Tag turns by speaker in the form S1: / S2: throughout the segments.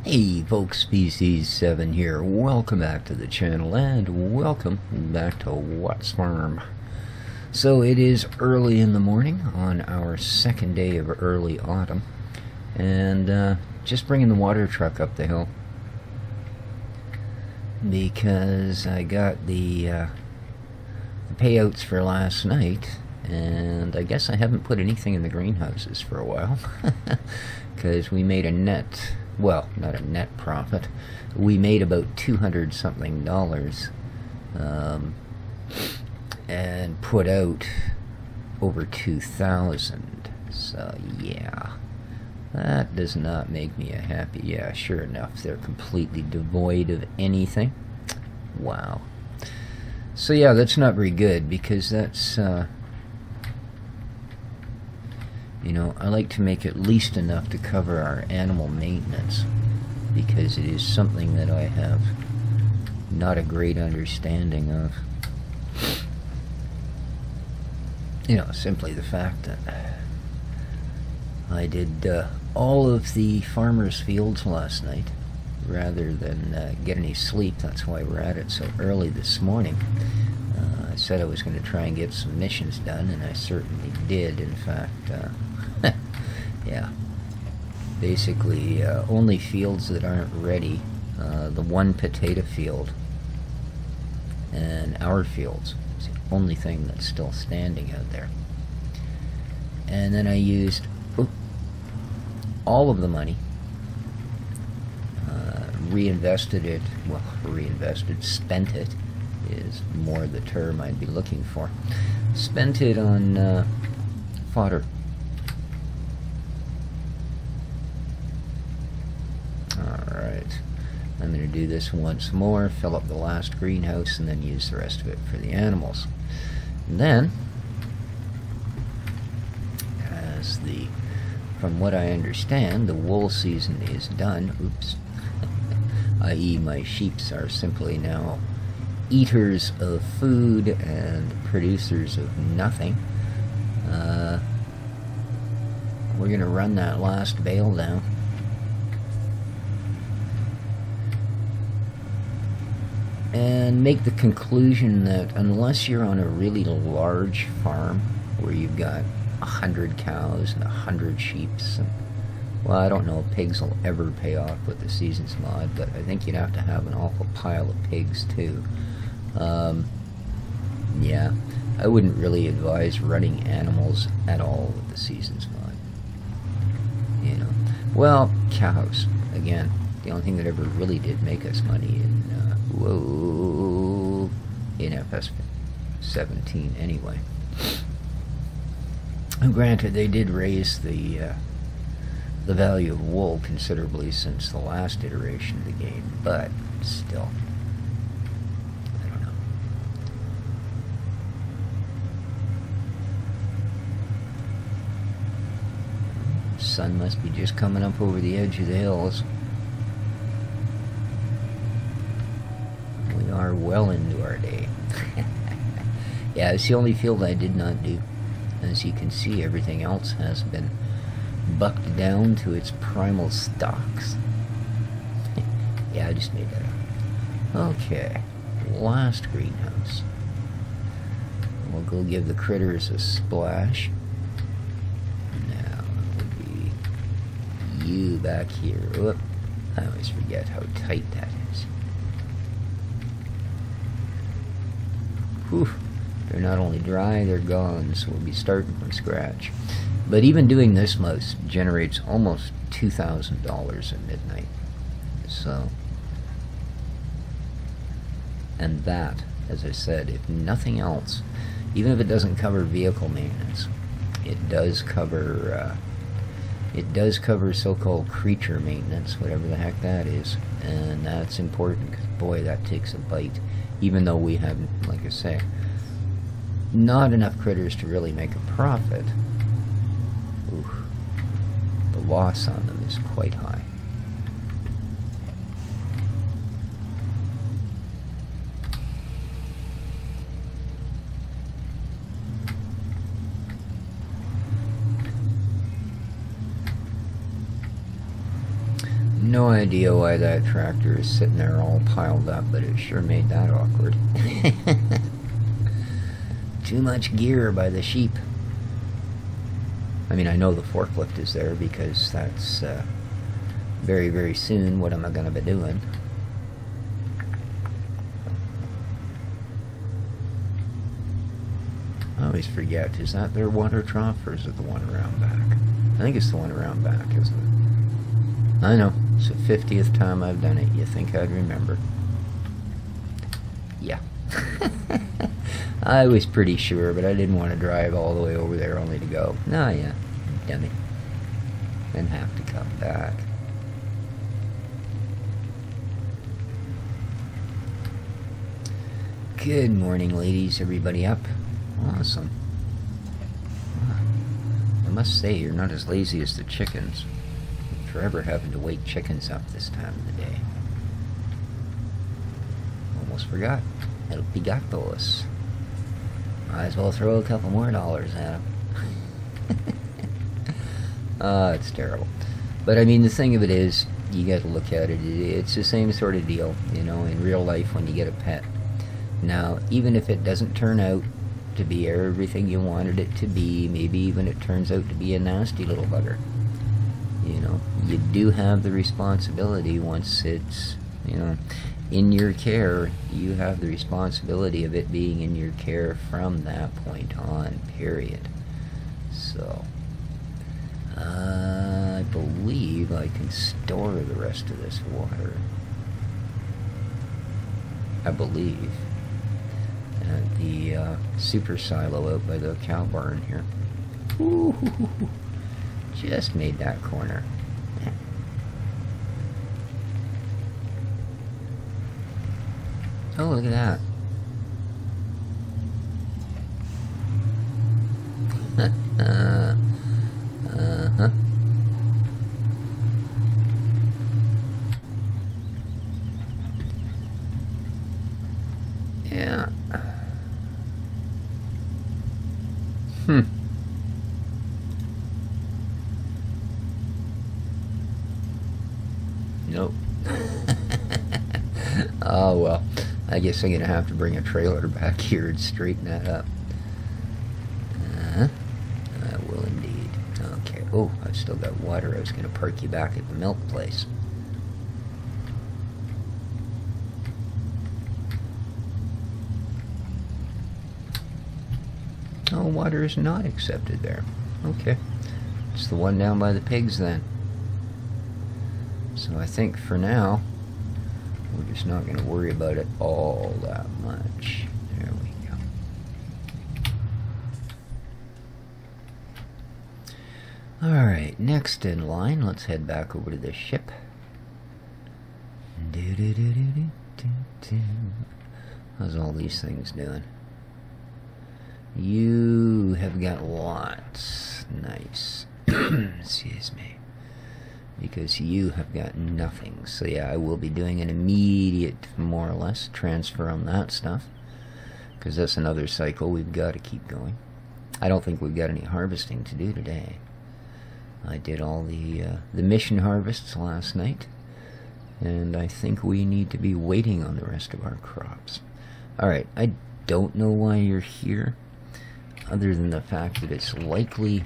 S1: Hey folks, Species 7 here. Welcome back to the channel and welcome back to What's Farm. So it is early in the morning on our second day of early autumn, and just bringing the water truck up the hill because I got the payouts for last night, and I guess I haven't put anything in the greenhouses for a while because we made a net, well, not a net profit, we made about $200 something and put out over 2,000. So yeah, that does not make me a happy. Yeah, sure enough, they're completely devoid of anything. Wow. So yeah, that's not very good because that's you know, I like to make at least enough to cover our animal maintenance, because it is something that I have not a great understanding of. You know, simply the fact that I did all of the farmers' fields last night rather than get any sleep. That's why we're at it so early this morning. I said I was going to try and get some missions done, and I certainly did. In fact, yeah, basically only fields that aren't ready, the one potato field and our fields is the only thing that's still standing out there. And then I used all of the money, reinvested it, well, spent it is more the term I'd be looking for. Spent it on fodder. Alright, I'm going to do this once more, fill up the last greenhouse, and then use the rest of it for the animals. And then, as from what I understand, the wool season is done. Oops. i.e. my sheeps are simply now eaters of food and producers of nothing. We're going to run that last bale down. And make the conclusion that unless you're on a really large farm where you've got 100 cows and 100 sheep, and, well, I don't know if pigs will ever pay off with the seasons mod, but I think you'd have to have an awful pile of pigs too. Yeah, I wouldn't really advise running animals at all with the seasons mod. You know, well, cows, again, the only thing that ever really did make us money in FS 17 anyway. And granted, they did raise the value of wool considerably since the last iteration of the game, but still, I don't know. Sun must be just coming up over the edge of the hills. We are well into our day. Yeah, it's the only field I did not do. As you can see, everything else has been bucked down to its primal stocks. Yeah, I just made that up. Okay, last greenhouse. We'll go give the critters a splash. Now, it would be you back here. Oop, I always forget how tight that is. Whew. They're not only dry, they're gone, so we'll be starting from scratch. But even doing this most generates almost $2,000 at midnight. So, and that, as I said, if nothing else, even if it doesn't cover vehicle maintenance, it does cover so-called creature maintenance, whatever the heck that is, and that's important because boy, that takes a bite. Even though we have, like I say, not enough critters to really make a profit, oof, the loss on them is quite high. No idea why that tractor is sitting there all piled up, but it sure made that awkward. Too much gear by the sheep. I mean, I know the forklift is there because that's very, very soon what am I going to be doing. I always forget, is that their water trough or is it the one around back? I think it's the one around back, isn't it? I know, it's the 50th time I've done it. You think I'd remember? Yeah. I was pretty sure, but I didn't want to drive all the way over there only to go, "No, yeah, dummy," and have to come back. Good morning, ladies. Everybody up? Awesome. I must say, you're not as lazy as the chickens. I'm forever having to wake chickens up this time of the day. Almost forgot. El Pigatos. Might as well throw a couple more dollars at them. It's terrible. But I mean, the thing of it is, you got to look at it. It's the same sort of deal, you know, in real life when you get a pet. Now, even if it doesn't turn out to be everything you wanted it to be, maybe even it turns out to be a nasty little bugger, you know, you do have the responsibility once it's, you know, in your care. You have the responsibility of it being in your care from that point on, period. So I believe I can store the rest of this water, I believe, at the super silo out by the cow barn here. Ooh, just made that corner. Oh, look at that. Uh-huh. Yeah. Nope. Oh, well. I guess I'm going to have to bring a trailer back here and straighten that up. I will indeed. Okay. Oh, I've still got water. I was going to park you back at the milk place. Oh, water is not accepted there. Okay. It's the one down by the pigs then. So I think for now, we're just not going to worry about it all that much. There we go. Alright, next in line, let's head back over to the ship. How's all these things doing? You have got lots. Nice. Excuse me. Because you have got nothing. So yeah, I will be doing an immediate, more or less, transfer on that stuff. Because that's another cycle we've got to keep going. I don't think we've got any harvesting to do today. I did all the mission harvests last night. And I think we need to be waiting on the rest of our crops. Alright, I don't know why you're here, other than the fact that it's likely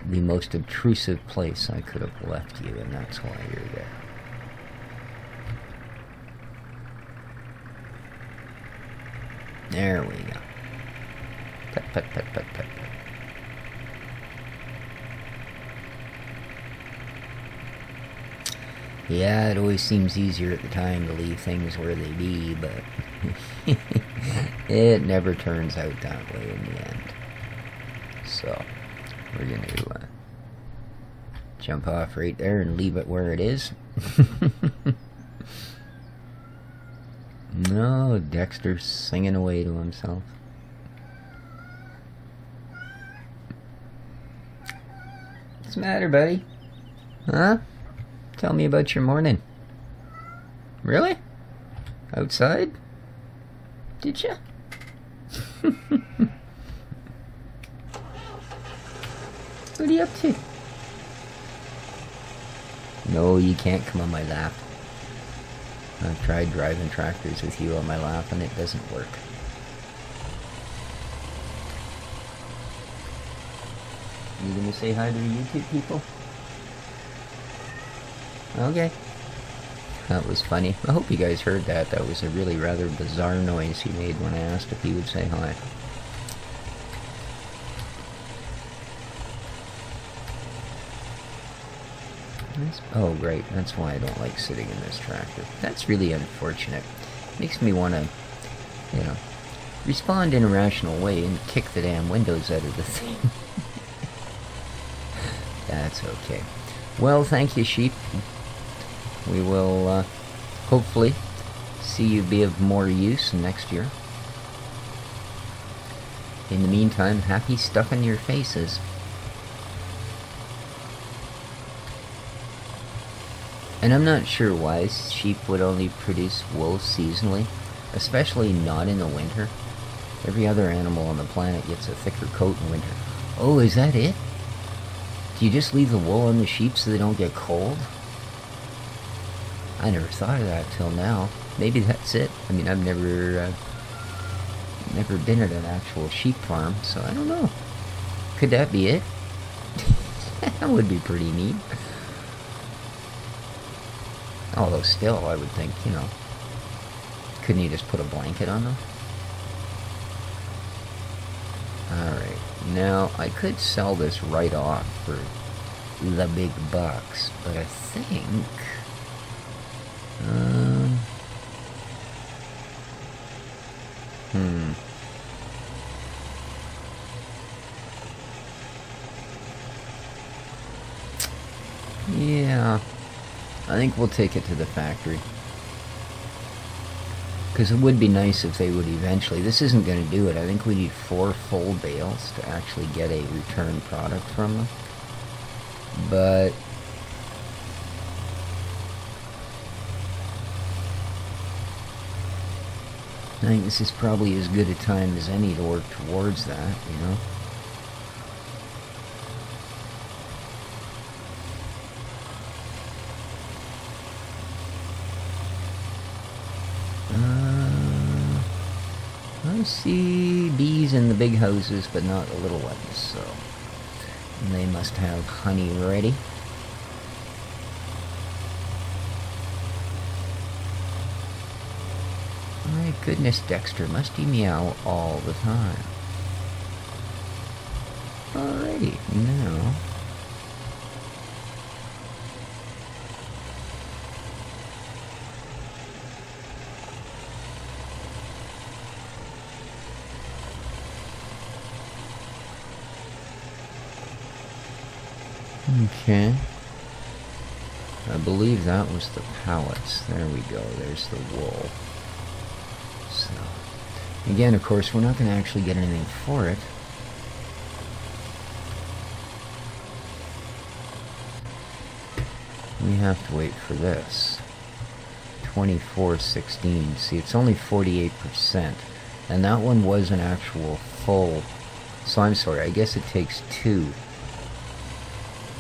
S1: the most obtrusive place I could have left you, and that's why you're there. There we go. Pet, pet, pet, pet, pet, pet. Yeah, it always seems easier at the time to leave things where they be, but it never turns out that way in the end. So we're going to jump off right there and leave it where it is. No, Dexter's singing away to himself. What's the matter, buddy? Huh? Tell me about your morning. Really? Outside? Did you? What are you up to? No, you can't come on my lap. I've tried driving tractors with you on my lap and it doesn't work. You gonna say hi to the YouTube people? Okay. That was funny. I hope you guys heard that. That was a really rather bizarre noise he made when I asked if he would say hi. Oh, great. That's why I don't like sitting in this tractor. That's really unfortunate. Makes me want to, you know, respond in a rational way and kick the damn windows out of the thing. That's okay. Well, thank you, sheep. We will hopefully see you be of more use next year. In the meantime, happy stuffing your faces. And I'm not sure why sheep would only produce wool seasonally, especially not in the winter. Every other animal on the planet gets a thicker coat in winter. Oh, is that it? Do you just leave the wool on the sheep so they don't get cold? I never thought of that till now. Maybe that's it. I mean, I've never been at an actual sheep farm, so I don't know. Could that be it? That would be pretty neat. Although still, I would think, you know, couldn't you just put a blanket on them? Alright, now I could sell this right off for the big bucks, but I think... Yeah, I think we'll take it to the factory. Because it would be nice if they would eventually... This isn't going to do it. I think we need 4 full bales to actually get a return product from them. But... I think this is probably as good a time as any to work towards that, you know? I see bees in the big houses, but not the little ones, so... And they must have honey ready. My goodness, Dexter, must he meow all the time? Alrighty, now... Okay. I believe that was the pallets. There we go. There's the wool. So, again, of course, we're not going to actually get anything for it. We have to wait for this. 24.16. See, it's only 48%. And that one was an actual full... So I'm sorry, I guess it takes 2.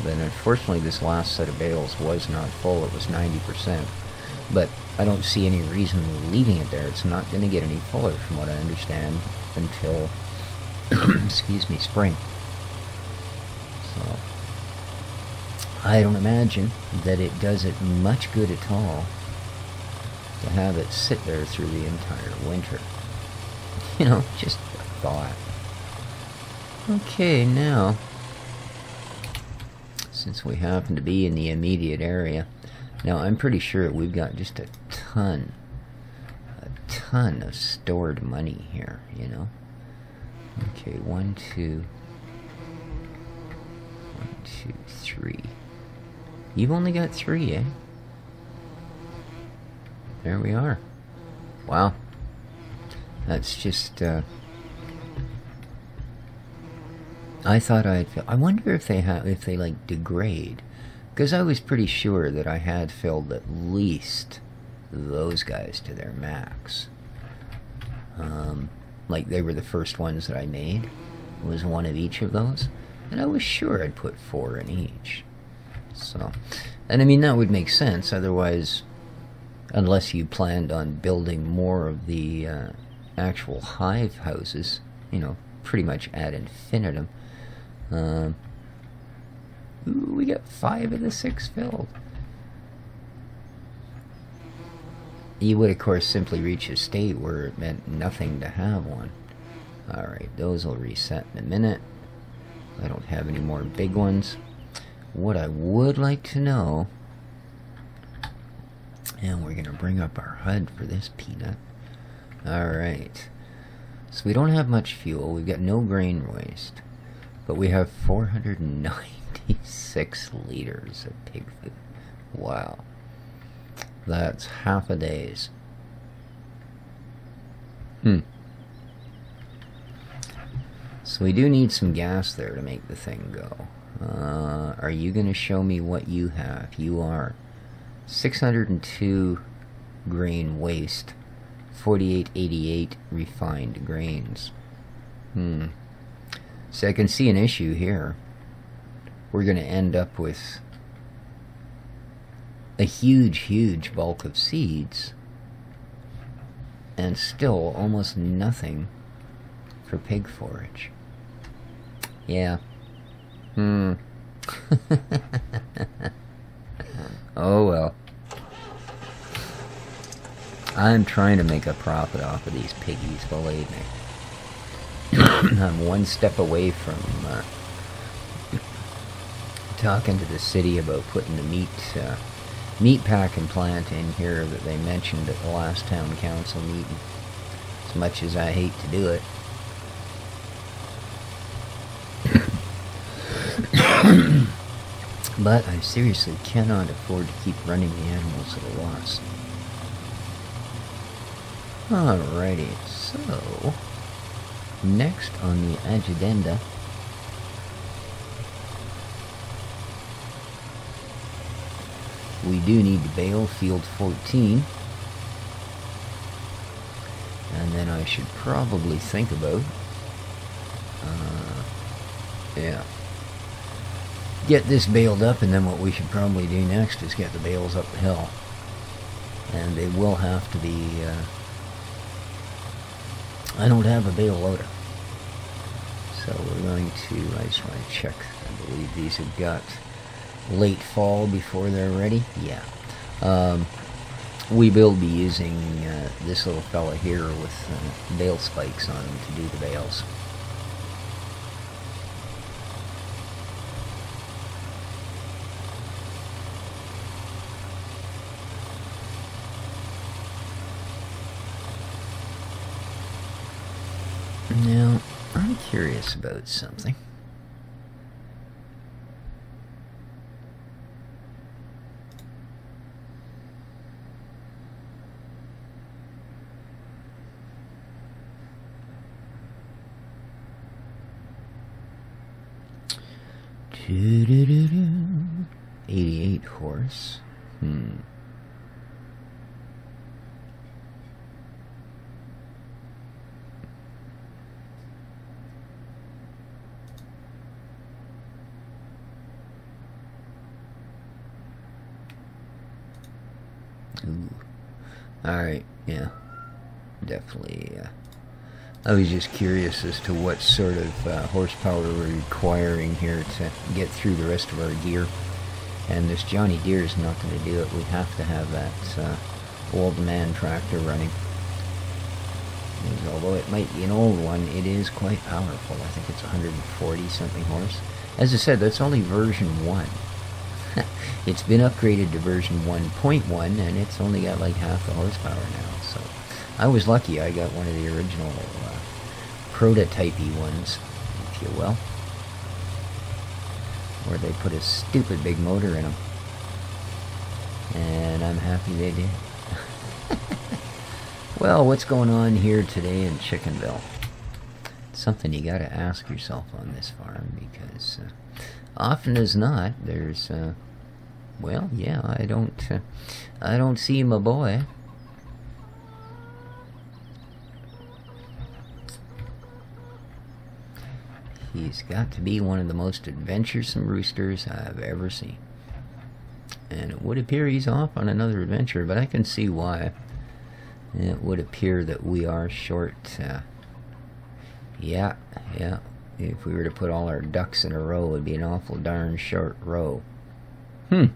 S1: But unfortunately, this last set of bales was not full. It was 90%. But I don't see any reason leaving it there. It's not going to get any fuller, from what I understand, until, excuse me, spring. So, I don't imagine that it does it much good at all to have it sit there through the entire winter. You know, just a thought. Okay, now... since we happen to be in the immediate area. Now, I'm pretty sure we've got just a ton of stored money here, you know? Okay, 1, 2... 1, 2, 3. You've only got 3, eh? There we are. Wow. That's just, I thought I wonder if they like degrade, because I was pretty sure that I had filled at least those guys to their max. Like they were the first ones that I made. It was one of each of those, and I was sure I'd put 4 in each. So, And I mean, that would make sense. Otherwise, unless you planned on building more of the actual hive houses, you know, pretty much ad infinitum. Ooh, we got 5 of the 6 filled. You would, of course, simply reach a state where it meant nothing to have one. Alright, those will reset in a minute. I don't have any more big ones. What I would like to know, and we're going to bring up our HUD for this peanut. Alright, so we don't have much fuel. We've got no grain waste, but we have 496 liters of pig food. Wow. That's half a day's. So we do need some gas there to make the thing go. Are you going to show me what you have? You are 602 grain waste, 4888 refined grains. So I can see an issue here. We're going to end up with a huge bulk of seeds and still almost nothing for pig forage. Yeah. Oh well. I'm trying to make a profit off of these piggies, believe me. I'm one step away from talking to the city about putting the meat packing plant in here that they mentioned at the last town council meeting. As much as I hate to do it. But I seriously cannot afford to keep running the animals at a loss. Alrighty, so next on the agenda, we do need to bale field 14, and then I should probably think about get this baled up, and then what we should probably do next is get the bales up the hill, and they will have to be I don't have a bale loader, so we're going to, I just want to check, I believe these have got late fall before they're ready. Yeah. We will be using this little fella here with bale spikes on him to do the bales. Now, I'm curious about something. Doo-doo-doo-doo. 88 horse. Ooh. Alright, yeah. Definitely, I was just curious as to what sort of horsepower we're requiring here to get through the rest of our gear. And this Johnny Deere is not going to do it. We have to have that old man tractor running. And although it might be an old one, it is quite powerful. I think it's 140 something horse. As I said, that's only version 1. It's been upgraded to version 1.1, and it's only got like half the horsepower now. So I was lucky I got one of the original prototype-y ones, if you will, where they put a stupid big motor in them. And I'm happy they did. Well, what's going on here today in Chickenville? It's something you gotta ask yourself on this farm, because often as not, there's, well, yeah, I don't see my boy. He's got to be one of the most adventuresome roosters I've ever seen. And it would appear he's off on another adventure, but I can see why. It would appear that we are short. Yeah. If we were to put all our ducks in a row, it would be an awful darn short row. Well,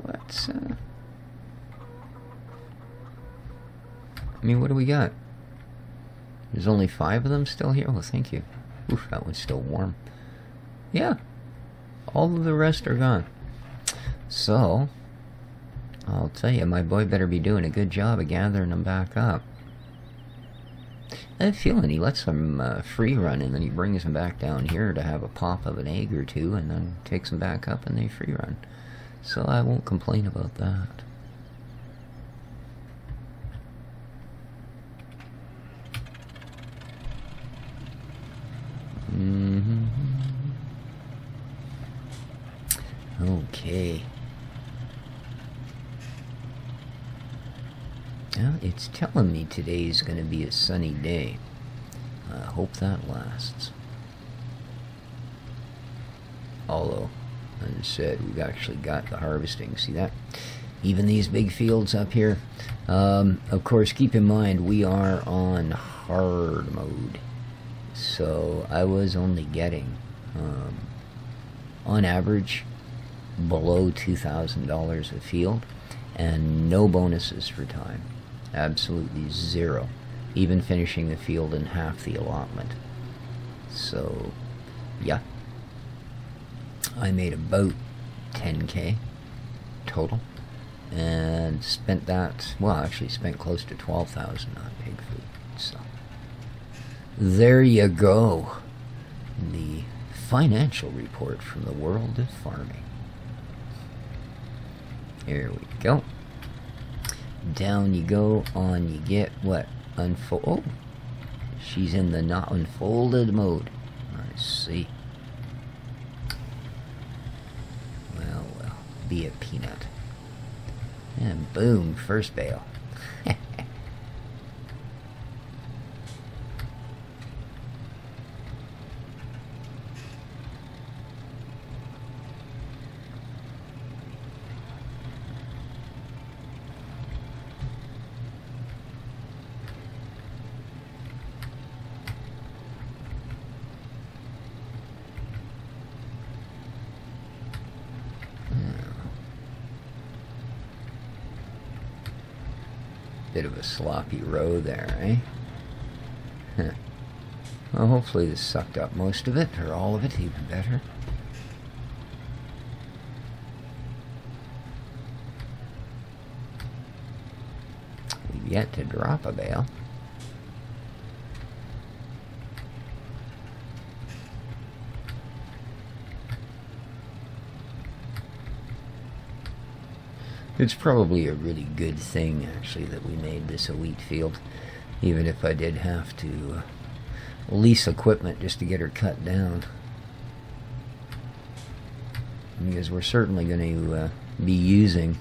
S1: that's... I mean, what do we got? There's only 5 of them still here? Well, thank you. Oof, that one's still warm. Yeah. All of the rest are gone. So, I'll tell you, my boy better be doing a good job of gathering them back up. I have a feeling he lets them free run, and then he brings them back down here to have a pop of an egg or two, and then takes them back up and they free run. So I won't complain about that. Okay. Well, it's telling me today's going to be a sunny day. I hope that lasts. Although, as I said, we've actually got the harvesting. See that? Even these big fields up here. Of course, keep in mind, we are on hard mode. So I was only getting, on average, below $2,000 a field, and no bonuses for time. Absolutely zero. Even finishing the field in half the allotment. So, yeah. I made about 10K total, and spent that, well, actually spent close to 12,000 on pig food. So, there you go. The financial report from the world of farming. Here we go. Down you go, on you get. What? Unfold. Oh, she's in the not unfolded mode. I see. Well, be a peanut. And boom, first bale. Bit of a sloppy row there, eh? Huh. Well, hopefully this sucked up most of it, or all of it, even better. We've yet to drop a bale. It's probably a really good thing, actually, that we made this a wheat field, even if I did have to lease equipment just to get her cut down. Because we're certainly going to be using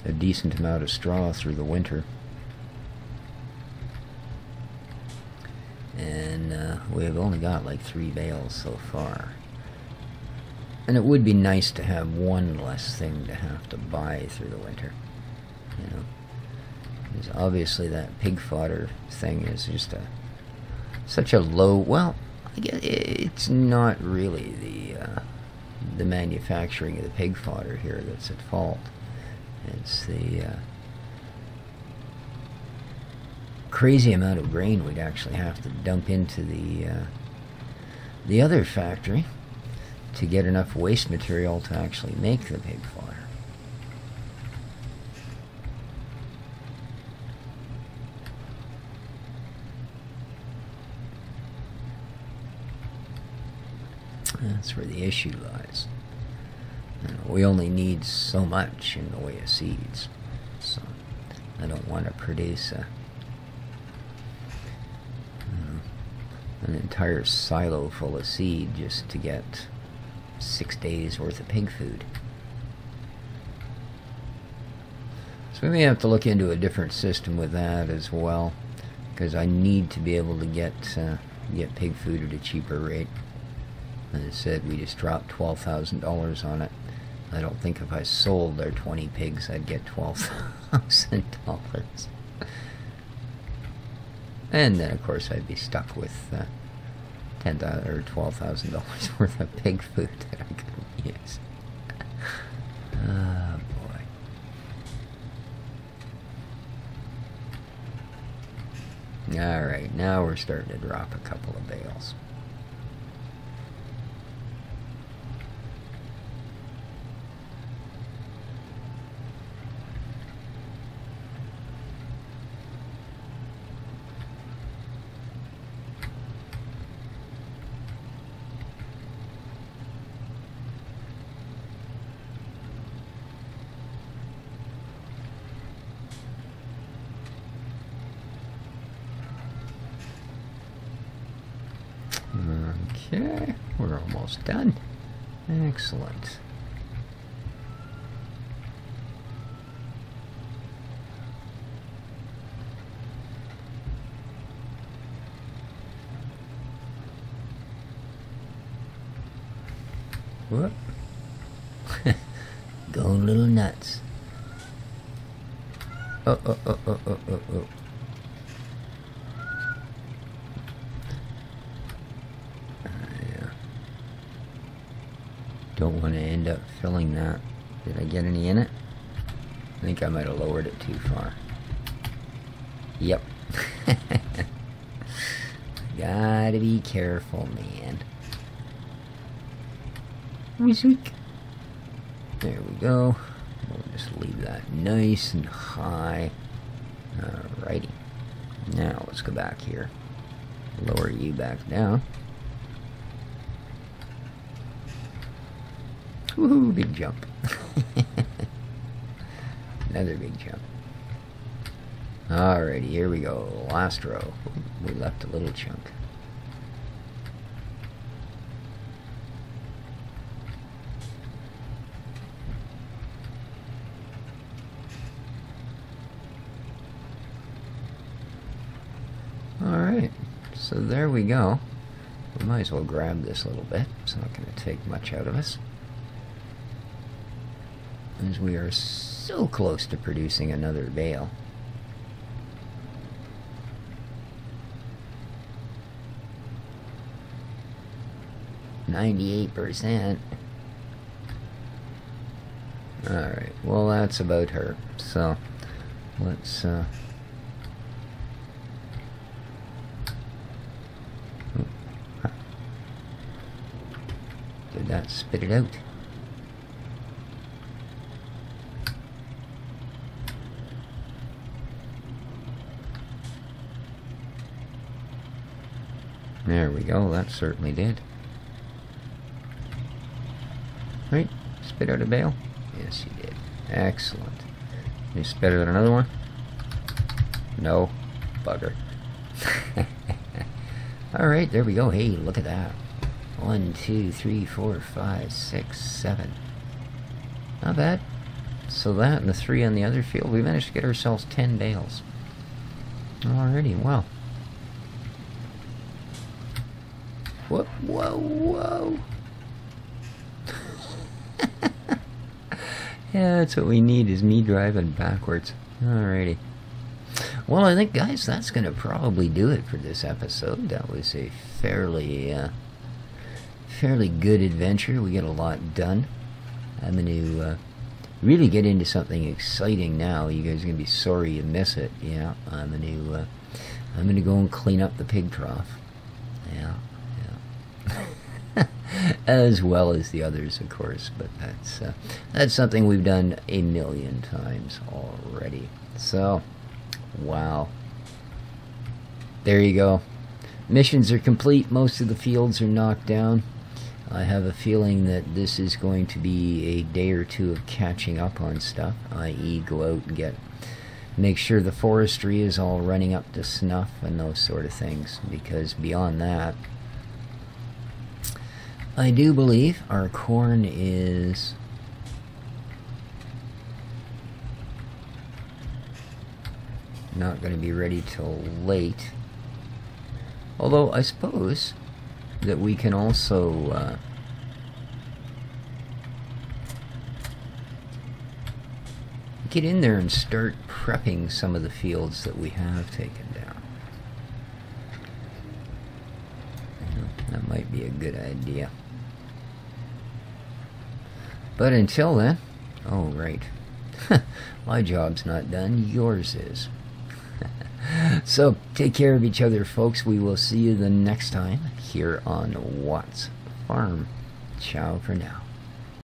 S1: a decent amount of straw through the winter. And we've only got like 3 bales so far. And it would be nice to have one less thing to have to buy through the winter, you know. Because obviously that pig fodder thing is just such a low. Well, I guess it's not really the manufacturing of the pig fodder here that's at fault. It's the crazy amount of grain we'd actually have to dump into the other factory to get enough waste material to actually make the pig fodder. That's where the issue lies. You know, we only need so much in the way of seeds, so I don't want to produce an entire silo full of seed just to get 6 days worth of pig food. So we may have to look into a different system with that as well, because I need to be able to get pig food at a cheaper rate. As I said, we just dropped $12,000 on it. I don't think if I sold our 20 pigs, I'd get $12,000. And then, of course, I'd be stuck with $10,000 or $12,000 worth of pig food that I couldn't use. Oh, boy. Alright, now we're starting to drop a couple of bales. Okay, we're almost done. Excellent. Whoop. Going a little nuts. Oh. Don't want to end up filling that. Did I get any in it? I think I might have lowered it too far. Yep. Gotta be careful, man. Music. There we go. We'll just leave that nice and high. Alrighty. Now let's go back here. Lower you back down. Woohoo, big jump. Another big jump. Alrighty, here we go. Last row. We left a little chunk. Alright, so there we go. We might as well grab this a little bit. It's not going to take much out of us, as we are so close to producing another bale. %. Alright, well that's about her. So, let's did that spit it out? There we go, that certainly did. Right, spit out a bale? Yes, you did. Excellent. You spit out another one? No. Bugger. Alright, there we go. Hey, look at that. 1, 2, 3, 4, 5, 6, 7. Not bad. So that and the 3 on the other field, we managed to get ourselves 10 bales. Alrighty, well. Whoa, whoa, whoa. Yeah, that's what we need, is me driving backwards. Alrighty. Well, I think, guys, that's going to probably do it for this episode. That was a fairly good adventure. We get a lot done. I'm going to really get into something exciting now. You guys are going to be sorry you miss it. Yeah, I'm going to go and clean up the pig trough. Yeah. As well as the others, of course, but that's something we've done a million times already. So, wow. There you go. Missions are complete. Most of the fields are knocked down. I have a feeling that this is going to be a day or two of catching up on stuff, i.e. go out and make sure the forestry is all running up to snuff and those sort of things, because beyond that, I do believe our corn is not going to be ready till late. Although, I suppose that we can also get in there and start prepping some of the fields that we have taken down. That might be a good idea. But until then, oh right, my job's not done, yours is. So take care of each other, folks. We will see you the next time here on Watt's Farm. Ciao for now.